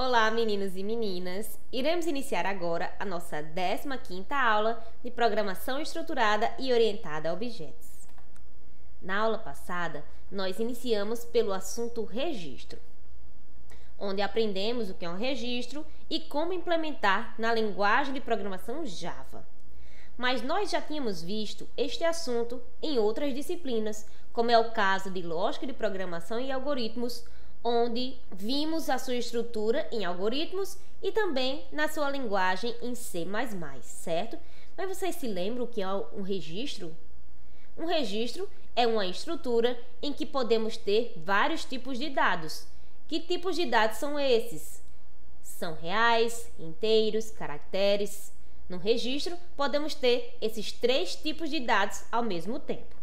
Olá, meninos e meninas! Iremos iniciar agora a nossa 15ª aula de Programação Estruturada e Orientada a Objetos. Na aula passada, nós iniciamos pelo assunto registro, onde aprendemos o que é um registro e como implementar na linguagem de programação Java. Mas nós já tínhamos visto este assunto em outras disciplinas, como é o caso de Lógica de Programação e Algoritmos, onde vimos a sua estrutura em algoritmos e também na sua linguagem em C++, certo? Mas vocês se lembram o que é um registro? Um registro é uma estrutura em que podemos ter vários tipos de dados. Que tipos de dados são esses? São reais, inteiros, caracteres. No registro, podemos ter esses 3 tipos de dados ao mesmo tempo.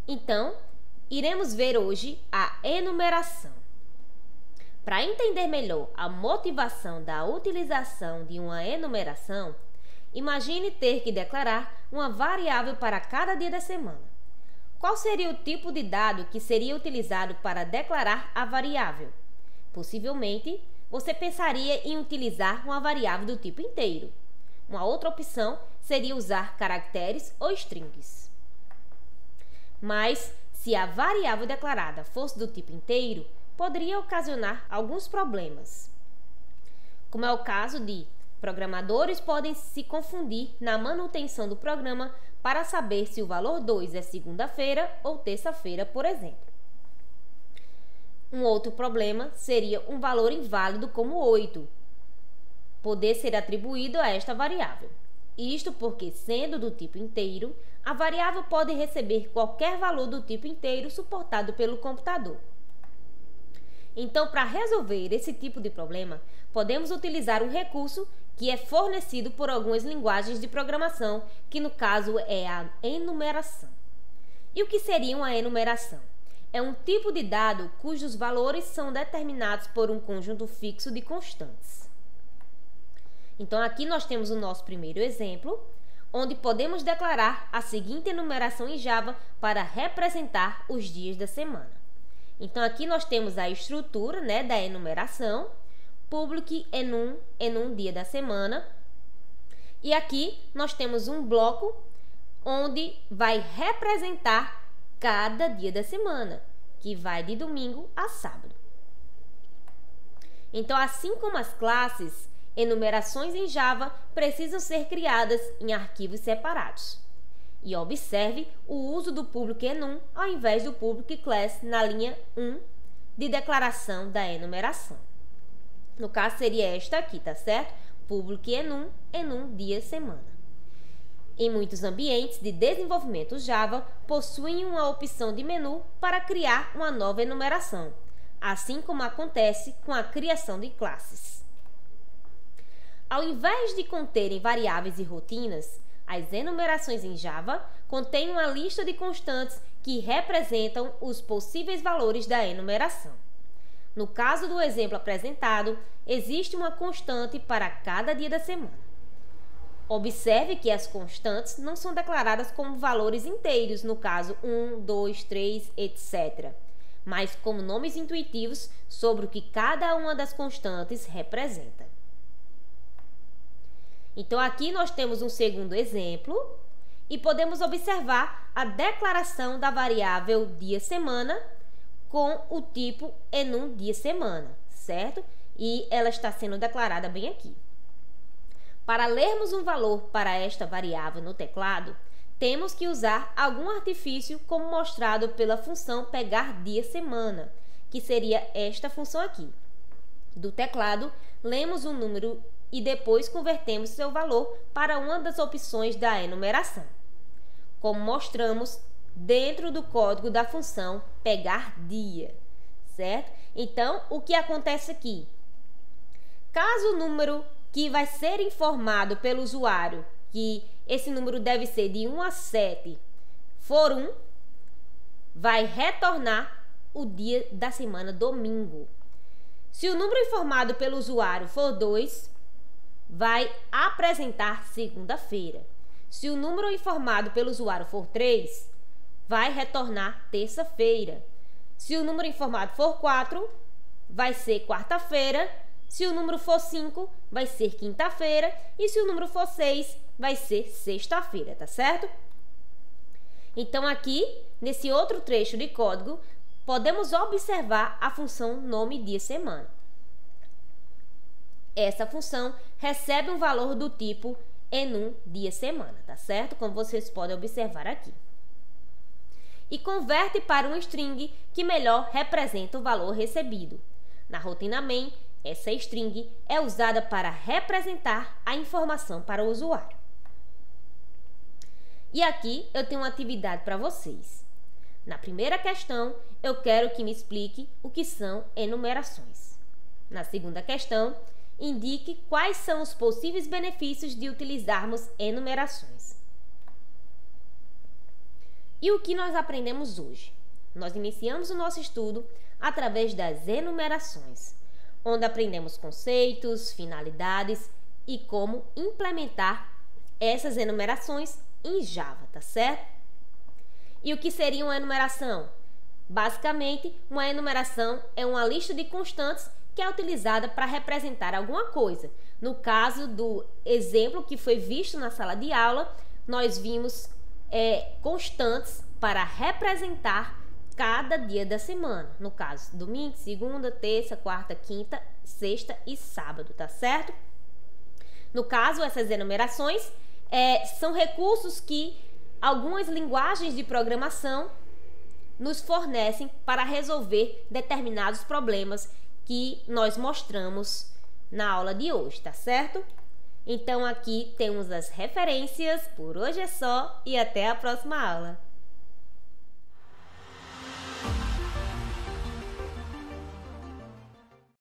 Então, iremos ver hoje a enumeração. Para entender melhor a motivação da utilização de uma enumeração, imagine ter que declarar uma variável para cada dia da semana. Qual seria o tipo de dado que seria utilizado para declarar a variável? Possivelmente, você pensaria em utilizar uma variável do tipo inteiro. Uma outra opção seria usar caracteres ou strings. Mas, se a variável declarada fosse do tipo inteiro, poderia ocasionar alguns problemas. Como é o caso de programadores podem se confundir na manutenção do programa para saber se o valor 2 é segunda-feira ou terça-feira, por exemplo. Um outro problema seria um valor inválido como 8, poder ser atribuído a esta variável. Isto porque, sendo do tipo inteiro, a variável pode receber qualquer valor do tipo inteiro suportado pelo computador. Então, para resolver esse tipo de problema, podemos utilizar um recurso que é fornecido por algumas linguagens de programação, que no caso é a enumeração. E o que seria uma enumeração? É um tipo de dado cujos valores são determinados por um conjunto fixo de constantes. Então, aqui nós temos o nosso primeiro exemplo, onde podemos declarar a seguinte enumeração em Java para representar os dias da semana. Então, aqui nós temos a estrutura, da enumeração, public enum dia da semana. E aqui nós temos um bloco onde vai representar cada dia da semana, que vai de domingo a sábado. Então, assim como as classes, enumerações em Java precisam ser criadas em arquivos separados. E observe o uso do public enum ao invés do public class na linha 1 de declaração da enumeração. No caso, seria esta aqui, tá certo? Public enum dia semana. Em muitos ambientes de desenvolvimento Java, possuem uma opção de menu para criar uma nova enumeração, assim como acontece com a criação de classes. Ao invés de conterem variáveis e rotinas, as enumerações em Java contêm uma lista de constantes que representam os possíveis valores da enumeração. No caso do exemplo apresentado, existe uma constante para cada dia da semana. Observe que as constantes não são declaradas como valores inteiros, no caso 1, 2, 3, etc., mas como nomes intuitivos sobre o que cada uma das constantes representa. Então, aqui nós temos um segundo exemplo e podemos observar a declaração da variável dia-semana com o tipo enum dia-semana, certo? E ela está sendo declarada bem aqui. Para lermos um valor para esta variável no teclado, temos que usar algum artifício como mostrado pela função pegar dia-semana, que seria esta função aqui. Do teclado, lemos um número e depois convertemos seu valor para uma das opções da enumeração, como mostramos dentro do código da função pegar dia, certo? Então, o que acontece aqui? Caso o número que vai ser informado pelo usuário, que esse número deve ser de 1 a 7, for 1, vai retornar o dia da semana domingo. Se o número informado pelo usuário for 2, vai apresentar segunda-feira. Se o número informado pelo usuário for 3, vai retornar terça-feira. Se o número informado for 4, vai ser quarta-feira. Se o número for 5, vai ser quinta-feira. E se o número for 6, vai ser sexta-feira, tá certo? Então, aqui, nesse outro trecho de código, podemos observar a função nome dia semana. Essa função recebe um valor do tipo enum dia semana, tá certo? Como vocês podem observar aqui. E converte para um string que melhor representa o valor recebido. Na rotina main, essa string é usada para representar a informação para o usuário. E aqui eu tenho uma atividade para vocês. Na primeira questão, eu quero que me explique o que são enumerações. Na segunda questão, indique quais são os possíveis benefícios de utilizarmos enumerações. E o que nós aprendemos hoje? Nós iniciamos o nosso estudo através das enumerações, onde aprendemos conceitos, finalidades e como implementar essas enumerações em Java, tá certo? E o que seria uma enumeração? Basicamente, uma enumeração é uma lista de constantes que é utilizada para representar alguma coisa. No caso do exemplo que foi visto na sala de aula, nós vimos constantes para representar cada dia da semana. No caso, domingo, segunda, terça, quarta, quinta, sexta e sábado, tá certo? No caso, essas enumerações são recursos que algumas linguagens de programação nos fornecem para resolver determinados problemas que nós mostramos na aula de hoje, tá certo? Então, aqui temos as referências. Por hoje é só e até a próxima aula.